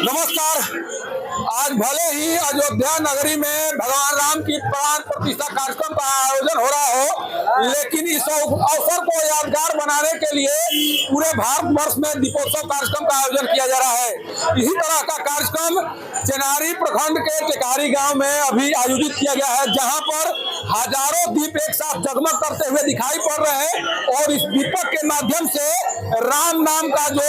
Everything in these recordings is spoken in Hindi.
नमस्कार। आज भले ही अयोध्या नगरी में भगवान राम की प्राण प्रतिष्ठा कार्यक्रम का आयोजन हो रहा हो, लेकिन इस अवसर को यादगार बनाने के लिए पूरे भारतवर्ष में दीपोत्सव कार्यक्रम का आयोजन किया जा रहा है। इसी तरह का कार्यक्रम चेनारी प्रखंड के टेकारी गांव में अभी आयोजित किया गया है, जहां पर हजारों दीप एक साथ जगमग करते हुए दिखाई पड़ रहे हैं और इस दीपक के माध्यम से राम नाम का जो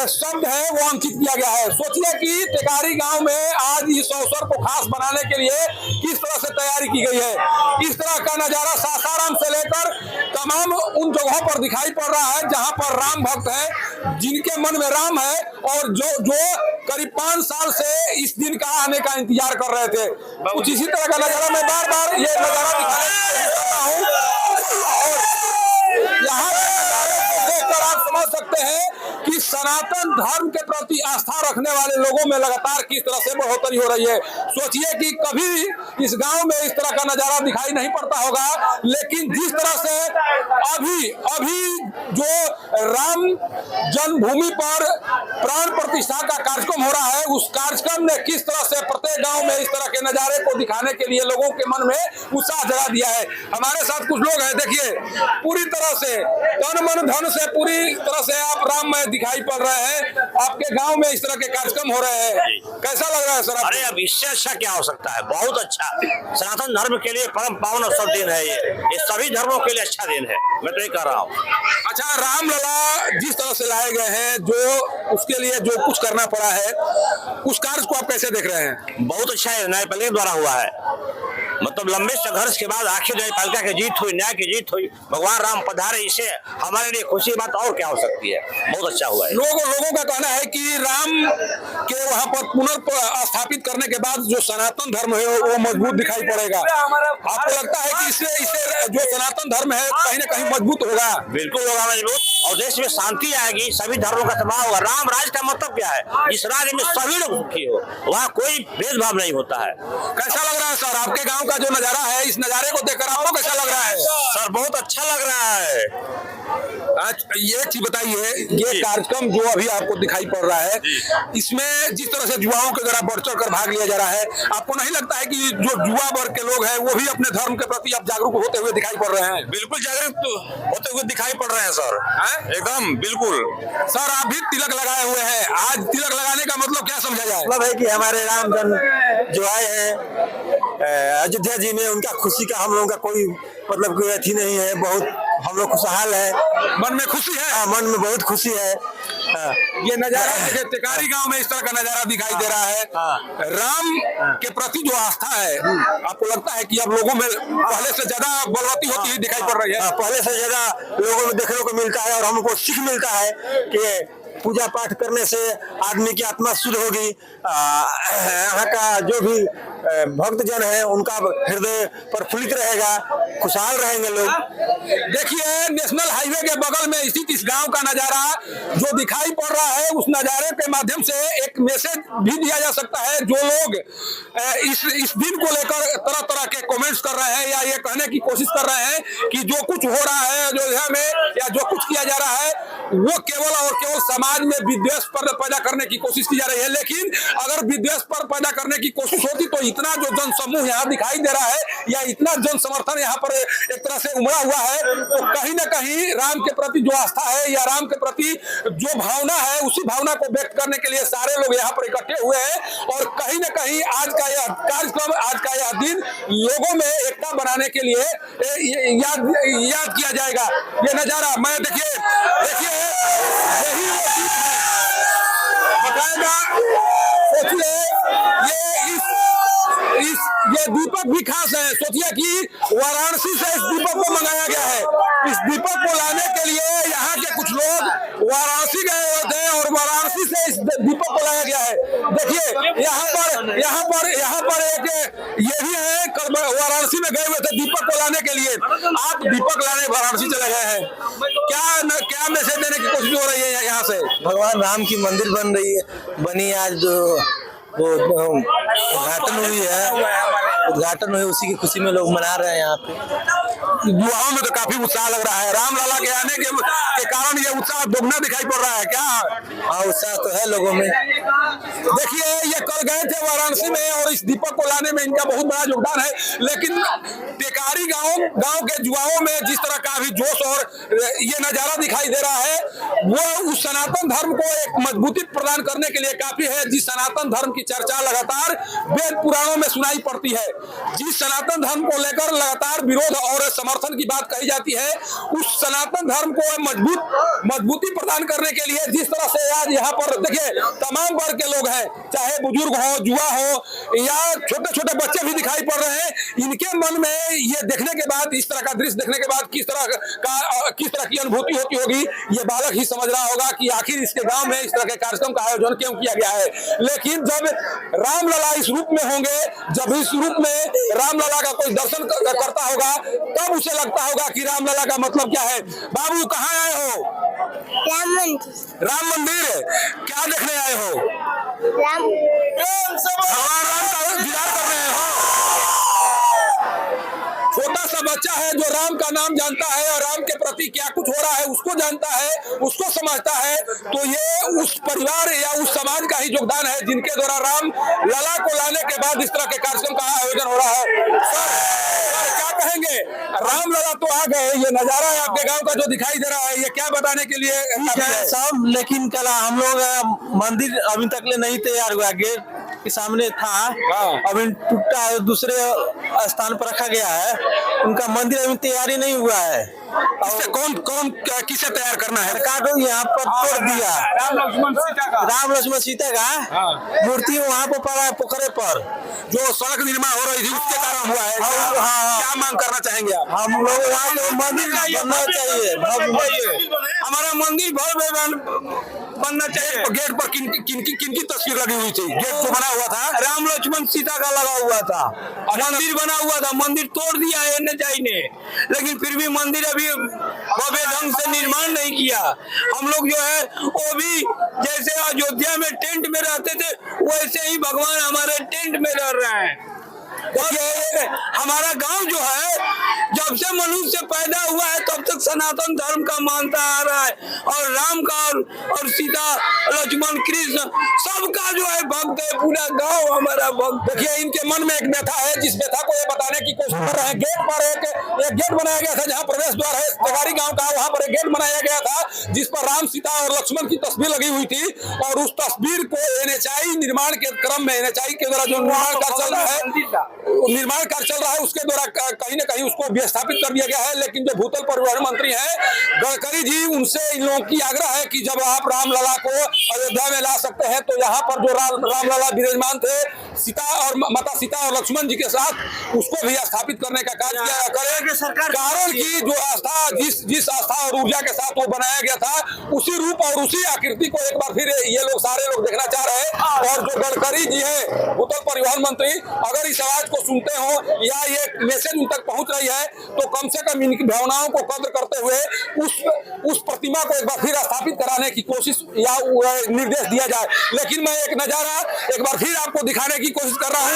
शब्द है वो अंकित किया गया है। सोचिए कि टेकारी गांव में आज इस अवसर को खास बनाने के लिए किस तरह से तैयारी की गई है। इस तरह का नजारा सासाराम से लेकर तमाम उन जगहों पर दिखाई पड़ रहा है जहां पर राम भक्त है, जिनके मन में राम है और जो करीब 5 साल से इस दिन का आने का इंतजार कर रहे थे। कुछ इसी तरह का नजारा मैं बार बार ये नजारा दिखाने की कोशिश करता हूँ और यहाँ देखकर आप समझ सकते हैं कि सनातन धर्म के प्रति आस्था रखने वाले लोगों में लगातार किस तरह से बढ़ोतरी हो रही है। सोचिए कि कभी इस गांव में इस तरह का नजारा दिखाई नहीं पड़ता होगा, लेकिन जिस तरह से अभी जो राम जन्मभूमि पर प्राण प्रतिष्ठा का कार्यक्रम हो रहा है, उस कार्यक्रम ने किस तरह से प्रत्येक गांव में इस तरह के नजारे को दिखाने के लिए लोगों के मन में उत्साह जगा दिया है। हमारे साथ कुछ लोग हैं, देखिए पूरी तरह से तन मन धन से पूरी तरह से आप राममय दिखाई पड़ रहे हैं। आपके गांव में इस तरह के कार्यक्रम हो रहे हैं, कैसा लग रहा है सर? अरे अब इससे अच्छा क्या हो सकता है, बहुत अच्छा। सनातन धर्म के लिए परम पावन अवसर दिन है ये सभी धर्मों के लिए अच्छा दिन है, मैं तो ये कह रहा हूँ। अच्छा, रामलला जिस तरह से लाए गए हैं, जो उसके लिए जो कुछ करना पड़ा है, उस कार्य को आप कैसे देख रहे हैं? बहुत अच्छा है, न्यायपालिका द्वारा हुआ है। मतलब लंबे संघर्ष के बाद आखिर न्यायपालिका की जीत हुई, न्याय की जीत हुई, भगवान राम पधारे, इसे हमारे लिए खुशी की बात और क्या हो सकती है। बहुत अच्छा हुआ है। लोगों का कहना है कि राम के वहाँ पर पुनर्स्थापित करने के बाद जो सनातन धर्म है वो मजबूत दिखाई पड़ेगा। आपको लगता है कि इससे जो सनातन धर्म है कहीं न कहीं मजबूत होगा? बिल्कुल होगा मजबूत, और देश में शांति आएगी, सभी धर्मों का सद्भाव होगा। राम राज का मतलब क्या है? जिस राज्य में सभी लोग सुखी हो, वहाँ कोई भेदभाव नहीं होता है। कैसा लग रहा है सर आपके गाँव का जो नजारा है, इस नजारे को देखकर आपको कैसा लग रहा है? सर बहुत अच्छा लग रहा है। आज ये चीज बताइए, ये कार्यक्रम जो अभी आपको दिखाई पड़ रहा है, इसमें जिस तरह से युवाओं के द्वारा बढ़ चढ़ कर भाग लिया जा रहा है, आपको नहीं लगता है कि जो युवा वर्ग के लोग हैं वो भी अपने धर्म के प्रति अब जागरूक होते हुए दिखाई पड़ रहे हैं? बिल्कुल जागरूक होते हुए दिखाई पड़ रहे हैं सर, एकदम बिल्कुल। सर आप भी तिलक लगाए हुए हैं, आज तिलक लगाने का मतलब क्या समझा जाए? मतलब है कि हमारे राम जन्म जो आए हैं अयोध्या जी में, उनका खुशी का हम लोगों का कोई मतलब कोई अथी नहीं है। बहुत हम लोग खुशहाल है, मन में खुशी है। हाँ, मन में बहुत खुशी है। ये नजारा देखिए, टेकारी गांव में इस तरह का नजारा दिखाई दे रहा है। राम के प्रति जो आस्था है, आपको लगता है कि अब लोगों में पहले से ज्यादा बलवती होती हुई दिखाई पड़ रही है? पहले से ज्यादा लोगों में देखने को मिलता है और हमको सीख मिलता है कि पूजा पाठ करने से आदमी की आत्मा शुद्ध होगी। यहाँ का जो भी भक्तजन है उनका हृदय प्रफुल्लित रहेगा, खुशहाल रहेंगे लोग। देखिए, नेशनल हाईवे के बगल में स्थित इस गांव का नजारा जो दिखाई पड़ रहा है, उस नजारे के माध्यम से एक मैसेज भी दिया जा सकता है। जो लोग इस दिन को लेकर तरह तरह के कमेंट्स कर रहे हैं या ये कहने की कोशिश कर रहे हैं कि जो कुछ हो रहा है अयोध्या में या जो कुछ किया जा रहा है वो केवल और केवल समाज में विद्वेष पर पैदा करने की कोशिश की जा रही है। लेकिन अगर विद्वेष पर पैदा करने की कोशिश होती तो इतना जो जन समूह यहाँ दिखाई दे रहा है या इतना जन समर्थन यहाँ पर एक तरह से उमड़ा हुआ है, तो कहीं ना कहीं राम के प्रति जो आस्था है या राम के प्रति जो भावना है, उसी भावना को व्यक्त करने के लिए सारे लोग यहाँ पर इकट्ठे हुए हैं। और कहीं ना कहीं आज का यह कार्यक्रम, आज का यह दिन लोगों में एकता बनाने के लिए याद किया जाएगा। ये नजारा मैं देखिए यही बताएगा। सोचिए ये दीपक भी खास है। सोचिए कि वाराणसी से इस दीपक को मंगाया गया है। इस दीपक को लाने के लिए यहाँ के कुछ लोग वाराणसी गए हुए थे और वाराणसी से इस दीपक को लाया गया है। देखिए यहाँ पर एक ये भी है, वाराणसी में गए हुए थे दीपक को लाने के लिए। आप दीपक लाने वाराणसी चले गए हैं, क्या मैसेज देने की कोशिश हो रही है यहाँ से? भगवान राम की मंदिर बनी आज जो उद्घाटन हुई, उसी की खुशी में लोग मना रहे हैं। यहाँ पे युवाओं में तो काफी उत्साह लग रहा है। रामलला के आने के कारण ये उत्साह दोगुना दिखाई पड़ रहा है क्या? हाँ, उत्साह तो है लोगों में। देखिए ये कल गए थे वाराणसी में और इस दीपक को लाने में इनका बहुत बड़ा योगदान है, लेकिन टेकारी गांव के युवाओं में जिस तरह का अभी जोश और ये नजारा दिखाई दे रहा है, वो उस सनातन धर्म को एक मजबूती प्रदान करने के लिए काफी है। जिस सनातन धर्म की चर्चा लगातार वेद पुराणों में सुनाई पड़ती है, जिस सनातन धर्म को लेकर लगातार विरोध और समर्थन की बात कही जाती है, उस सनातन धर्म को मजबूती प्रदान करने के लिए जिस तरह से आज यहाँ पर देखिए तमाम वर्ग के लोग हैं, चाहे बुजुर्ग हो, युवा हो या छोटे छोटे बच्चे भी दिखाई पड़ रहे हैं। इनके मन में ये देखने के बाद, इस तरह का दृश्य देखने के बाद किस तरह की अनुभूति होती होगी, ये बालक ही समझ रहा होगा कि आखिर इसके गांव में इस तरह के कार्यक्रम का आयोजन क्यों किया गया है। लेकिन जब रामलला इस रूप में होंगे, जब इस रूप में रामलला का कोई दर्शन करता होगा, तब उसे लगता होगा कि रामलला का मतलब क्या है। बाबू कहाँ आए हो? राम मंदिर। क्या देखने आए हो? भगवान राम का दीदार कर रहे हो। छोटा सा बच्चा है जो राम का नाम जानता है और राम के प्रति क्या कुछ हो रहा है उसको जानता है, उसको समझता है, तो ये उस परिवार या उस समाज का ही योगदान है जिनके द्वारा राम लला को लाने के बाद इस तरह के कार्यक्रम का आयोजन हो रहा है। सर क्या कहेंगे? राम लला तो आ गए, ये नजारा है आपके गांव का जो दिखाई दे रहा है, ये क्या बताने के लिए सब, लेकिन कल हम लोग मंदिर अभी तक ले नहीं तैयार हुआ, गेट के सामने था, अभी टूटा दूसरे स्थान पर रखा गया है, उनका मंदिर अभी तैयारी नहीं हुआ है। इससे कौन किसे तैयार करना है? सरकार को यहाँ पर तोड़ दिया, राम लक्ष्मण सीता का मूर्ति वहाँ पर पड़ा है पोखरे पर, जो सड़क निर्माण हो रही थी उसके कारण हुआ है। क्या मांग करना चाहेंगे आप? हम लोग वहाँ पे मंदिर बनना चाहिए, हमारा मंदिर भव्य बनना चाहिए। गेट पर किनकी तस्वीर लगी हुई थी? गेट जो बना हुआ था राम लक्ष्मण सीता का लगा हुआ था, मंदिर बना हुआ था, मंदिर तोड़ दिया है एनएचआई ने, लेकिन फिर भी मंदिर अभी भव्य ढंग से निर्माण नहीं किया। हम लोग जो है वो भी जैसे अयोध्या में टेंट में रहते थे वैसे ही भगवान हमारे टेंट में रह रहे हैं। देखिए हमारा गांव जो है जब से मनुष्य पैदा हुआ है तब तक सनातन धर्म का मानता आ रहा है, और राम का और सीता लक्ष्मण कृष्ण सबका जो है भक्त है, पूरा गांव हमारा भक्त। देखिए इनके मन में एक व्यथा है, जिस व्यथा को ये बताने की कोशिश कर रहे हैं। गेट पर एक गेट बनाया गया था जहाँ प्रवेश द्वार है टेकारी गाँव का, वहाँ पर एक गेट बनाया गया था जिस पर राम सीता और लक्ष्मण की तस्वीर लगी हुई थी, और उस तस्वीर को एनएचआई निर्माण के क्रम में, एनएचआई के द्वारा जो निर्माण कार्य चल रहा है उसके द्वारा कहीं न कहीं उसको विस्थापित कर दिया गया है। लेकिन जो भूतल परिवहन मंत्री हैं गडकरी जी, उनसे इन लोगों की आग्रह है कि जब आप रामलला को अयोध्या में ला सकते हैं तो यहाँ पर जो रामलला विराजमान थे सीता और माता सीता और लक्ष्मण जी के साथ, उसको भी स्थापित करने का कार्य किया करें। कारण की जो आस्था, जिस आस्था और ऊर्जा के साथ वो बनाया गया था, उसी रूप और उसी आकृति को एक बार फिर ये लोग सारे लोग देखना चाह रहे हैं। और जो गडकरी जी है भूतल परिवहन मंत्री, अगर इस आवाज को सुनते हो या ये मैसेज उन तक पहुंच रही है तो कम से कम इनकी भावनाओं को कद्र करते हुए उस प्रतिमा को एक बार फिर स्थापित कराने की कोशिश या निर्देश दिया जाए। लेकिन मैं एक नजारा एक बार फिर आपको दिखाने की कोशिश कर रहा हूँ,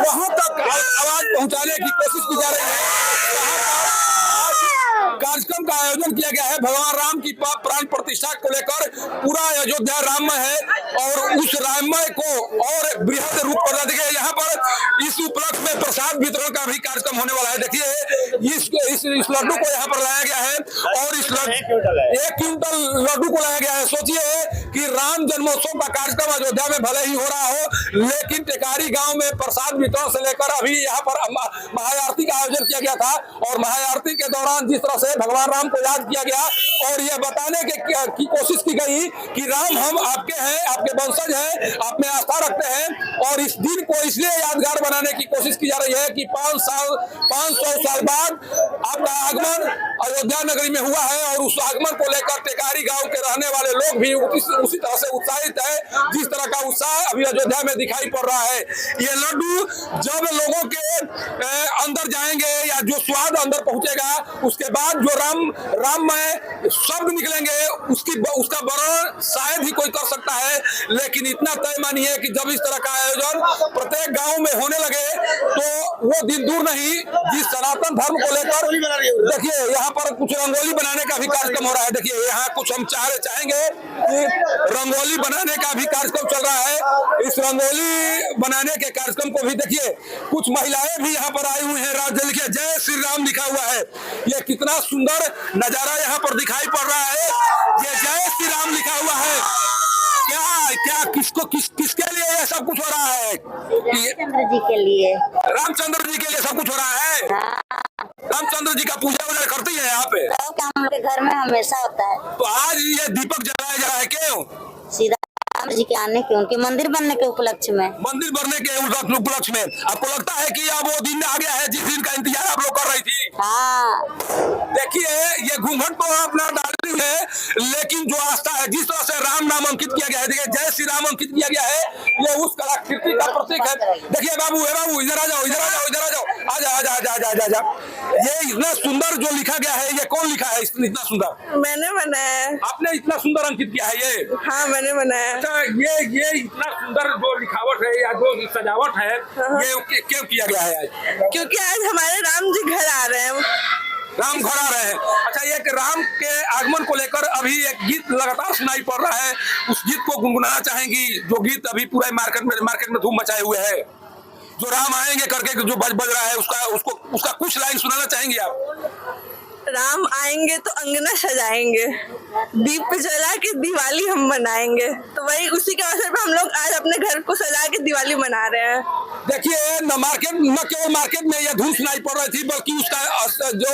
वहां तक आवाज पहुंचाने की कोशिश की जा रही है। कार्यक्रम का आयोजन किया गया है भगवान राम की प्राण प्रतिष्ठा को लेकर, पूरा अयोध्या राममय है और उस राममय को और बृहद रूप प्रदान किया। यहाँ पर इस उपलक्ष्य में प्रसाद वितरण का भी कार्यक्रम होने वाला है। देखिए इस लड्डू को यहाँ पर लाया गया है और इस 1 क्विंटल लड्डू को लाया गया है। सोचिए कि राम जन्मोत्सव का कार्यक्रम अयोध्या में भले ही हो रहा हो, लेकिन टेकारी गांव में प्रसाद वितरण से लेकर अभी यहाँ पर महाआरती का आयोजन किया गया था, और महाआरती के दौरान जिस तरह से भगवान राम को याद किया गया और यह बताने की कोशिश की गई कि राम हम आपके हैं, आपके वंशज हैं, आप में आस्था रखते हैं, और इस दिन को इसलिए यादगार बनाने की कोशिश की जा रही है कि 500 साल बाद आपका आगमन अयोध्या नगरी में हुआ है, और उस आगमन को लेकर टेकारी गांव के रहने वाले लोग भी उसी तरह से उत्साहित है जिस तरह का उत्साह अभी अयोध्या में दिखाई पड़ रहा है। ये लड्डू जब लोगों के अंदर जाएंगे या जो स्वाद अंदर पहुंचेगा, उसके बाद जो राममय शब्द निकलेंगे उसका वर्णन शायद ही कोई कर सकता है, लेकिन इतना तय मानिए कि जब इस तरह का आयोजन प्रत्येक गांव में होने लगे तो वो दिन दूर नहीं जिस सनातन धर्म को लेकर, देखिए यहाँ पर कुछ रंगोली बनाने का भी कार्यक्रम हो रहा है। देखिए यहाँ कुछ हम चाहेंगे कि रंगोली बनाने का भी कार्यक्रम चल रहा है। इस रंगोली बनाने के कार्यक्रम को भी देखिए कुछ महिलाएं भी यहाँ पर आई हुई हैं। राज्य लिखे जय श्री राम लिखा हुआ है। ये कितना सुंदर नजारा यहाँ पर दिखाई पड़ रहा है। ये जय श्री राम लिखा हुआ है। क्या किसके लिए ये सब कुछ हो रहा है? रामचंद्र जी के लिए। रामचंद्र जी के लिए सब कुछ हो रहा है। रामचंद्र जी का पूजा वगैरह करती है यहाँ पे? हम लोग के घर में हमेशा होता है। तो आज ये दीपक जलाया जा रहा है क्यों? सीधा राम जी के आने के, उनके मंदिर बनने के उपलक्ष्य में। मंदिर बनने के उपलक्ष्य में आपको लगता है कि अब वो दिन आ गया है जिस दिन का इंतजार आप लोग कर रही थी? हाँ। देखिए ये घूंघट तो अपना डाली है, लेकिन जो आस्था है, जिस तरह से राम नाम अंकित किया गया है, देखिए जय श्री राम अंकित किया गया है, ये उस कलाकृति का प्रतीक है। देखिए बाबू इधर आ जाओ, आजा। ये इतना सुंदर जो लिखा गया है, ये कौन लिखा है इतना सुंदर? मैंने बनाया। आपने इतना सुंदर अंकित किया है ये? हाँ मैंने बनाया। अच्छा, ये इतना सुंदर जो लिखावट है या जो सजावट है, ये क्यों किया गया है आज? क्योंकि आज हमारे राम जी घर आ रहे हैं। राम घर आ रहे हैं। अच्छा, ये राम के आगमन को लेकर अभी एक गीत लगातार सुनाई पड़ रहा है, उस गीत को गुनगुनाना चाहेंगी? जो गीत अभी पूरे मार्केट में धूम मचाए हुए है, जो राम आएंगे करके जो बज रहा है, उसका कुछ लाइन सुनाना चाहेंगी आप? राम आएंगे तो अंगना सजाएंगे, दीप जला के दिवाली हम मनाएंगे। तो वही उसी के अवसर पर हम लोग आज अपने घर को सजा के दिवाली मना रहे हैं। देखिए न केवल मार्केट में यह धूम सुनाई पड़ रही थी, बल्कि उसका जो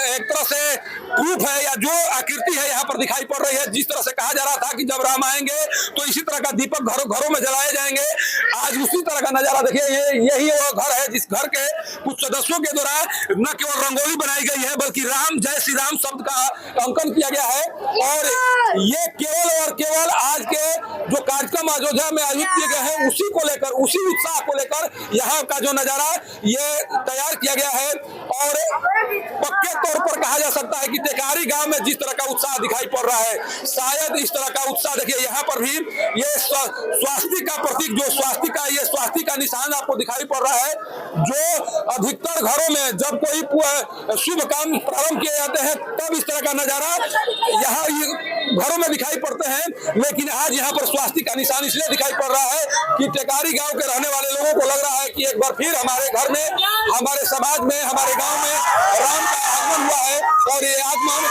एक तरह से प्रूफ है या जो आकृति है यहाँ पर दिखाई पड़ रही है। जिस तरह से कहा जा रहा था कि जब राम आएंगे तो इसी तरह का दीपक घरों में जलाए जाएंगे, आज उसी तरह का नजारा देखिए। यही वो घर है जिस घर के कुछ सदस्यों के द्वारा न केवल रंगोली बनाई गई है, बल्कि राम जय श्री राम शब्द का अंकन किया गया है। और ये केवल आज के जो कार्यक्रम अयोध्या में आयोजित किए गए हैं, उसी को लेकर, उसी उत्साह को लेकर यहाँ का जो नजारा ये तैयार किया गया है। और पक्के तौर पर कहा जा सकता है कि टेकारी गांव में जिस तरह का उत्साह दिखाई पड़ रहा है, शायद इस तरह का उत्साह देखिए यहाँ पर भी ये स्वास्तिक का प्रतीक, जो स्वास्तिक का निशान आपको दिखाई पड़ रहा है। जो अधिकतर घरों में जब कोई शुभ काम प्रारंभ किए जाते हैं, तब इस तरह का नजारा यहाँ घरों में दिखाई पड़ते हैं। लेकिन आज यहाँ पर स्वास्तिक का निशान इसलिए दिखाई पड़ रहा है कि टेकारी गांव के रहने वाले लोगों को लग रहा है कि एक बार फिर हमारे घर में, हमारे समाज में, हमारे गांव में राम का आगमन हुआ है। और ये आगमन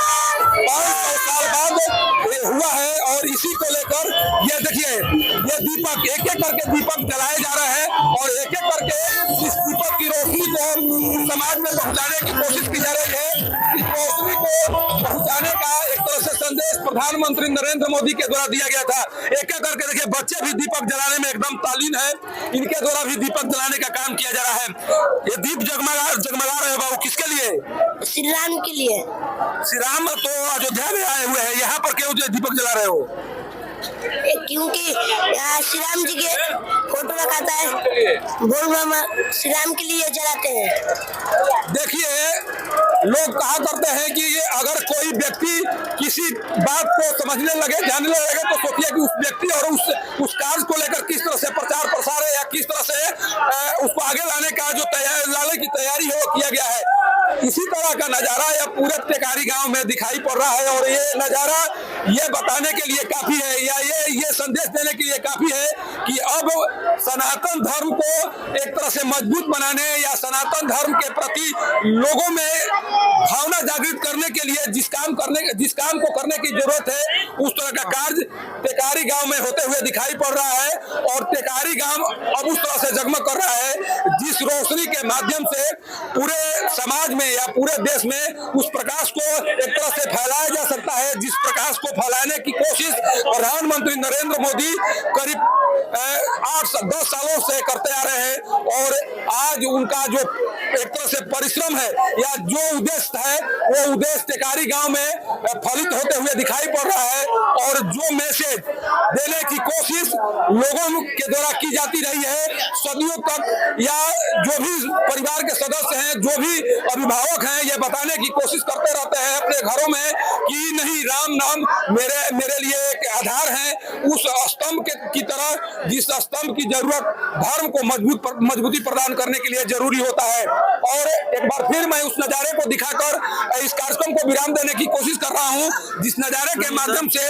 500 साल बाद हुआ है। और इसी को लेकर ये देखिए, ये दीपक एक करके दीपक जलाए जा रहे हैं, और एक करके इस दीपक की रोशनी को समाज में पहुंचाने की कोशिश की जा रही है। इस रोशनी को पहुंचाने का एक तरह से संदेश प्रधानमंत्री नरेंद्र मोदी के द्वारा दिया गया था। एक करके देखिए, बच्चे भी दीपक जलाने में एकदम तालीन है, इनके द्वारा भी दीपक जलाने का काम किया जा रहा है। ये दीप जगमगा रहे हैं बाबू, किसके लिए? श्री राम के लिए। श्री राम तो अयोध्या में आए हुए हैं, यहाँ पर क्यों दीपक जला रहे हो? क्योंकि श्री राम जी के फोटो रखाता है, बोल श्री राम के लिए जलाते हैं। देखिए लोग कहा करते हैं कि ये अगर कोई व्यक्ति किसी बात को समझने लगे, जानने लगे, तो सोचिए कि उस व्यक्ति और उस कार्य को लेकर किस तरह से प्रचार प्रसार है या किस तरह से उसको आगे लाने का जो लाने की तैयारी है वो किया गया है। इसी तरह का नजारा यह पूरे टेकारी गांव में दिखाई पड़ रहा है। और ये नजारा ये बताने के लिए काफी है, या ये संदेश देने के लिए काफी है कि अब सनातन धर्म को एक तरह से मजबूत बनाने या सनातन धर्म के प्रति लोगों में भावना जागृत करने के लिए जिस काम को करने की जरूरत है, उस तरह का कार्य टेकारी गांव में होते हुए दिखाई पड़ रहा है। और टेकारी गांव अब उस तरह से जगमग कर रहा है जिस रोशनी के माध्यम से पूरे समाज में या पूरे देश में उस प्रकाश को एक तरह से फैलाया जा सकता है, जिस प्रकाश को फैलाने की कोशिश प्रधानमंत्री नरेंद्र मोदी करीब 8-10 सालों से करते आ रहे हैं। और आज आज उनका जो एक तरह से परिश्रम है या जो उद्देश्य है वो उद्देश्य टेकारी गांव में फलित होते हुए दिखाई पड़ रहा है। और जो मैसेज देने की कोशिश लोगों के द्वारा की जाती रही है सदियों तक, या जो भी परिवार के सदस्य हैं, जो भी अभिभावक हैं, ये बताने की कोशिश करते रहते हैं अपने घरों में कि नहीं, राम नाम मेरे लिए एक आधार है, उस स्तंभ की तरह जिस स्तंभ की जरूरत धर्म को मजबूती प्रदान करने के लिए जरूरी होता है। और एक बार फिर मैं उस नजारे को दिखाकर इस कार्यक्रम को विराम देने की कोशिश कर रहा हूं, जिस नजारे के माध्यम से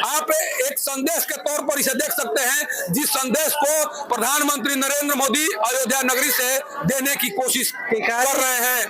आप एक संदेश के तौर पर इसे देख सकते हैं, जिस संदेश को प्रधानमंत्री नरेंद्र मोदी अयोध्या नगरी से देने की कोशिश कर रहे हैं।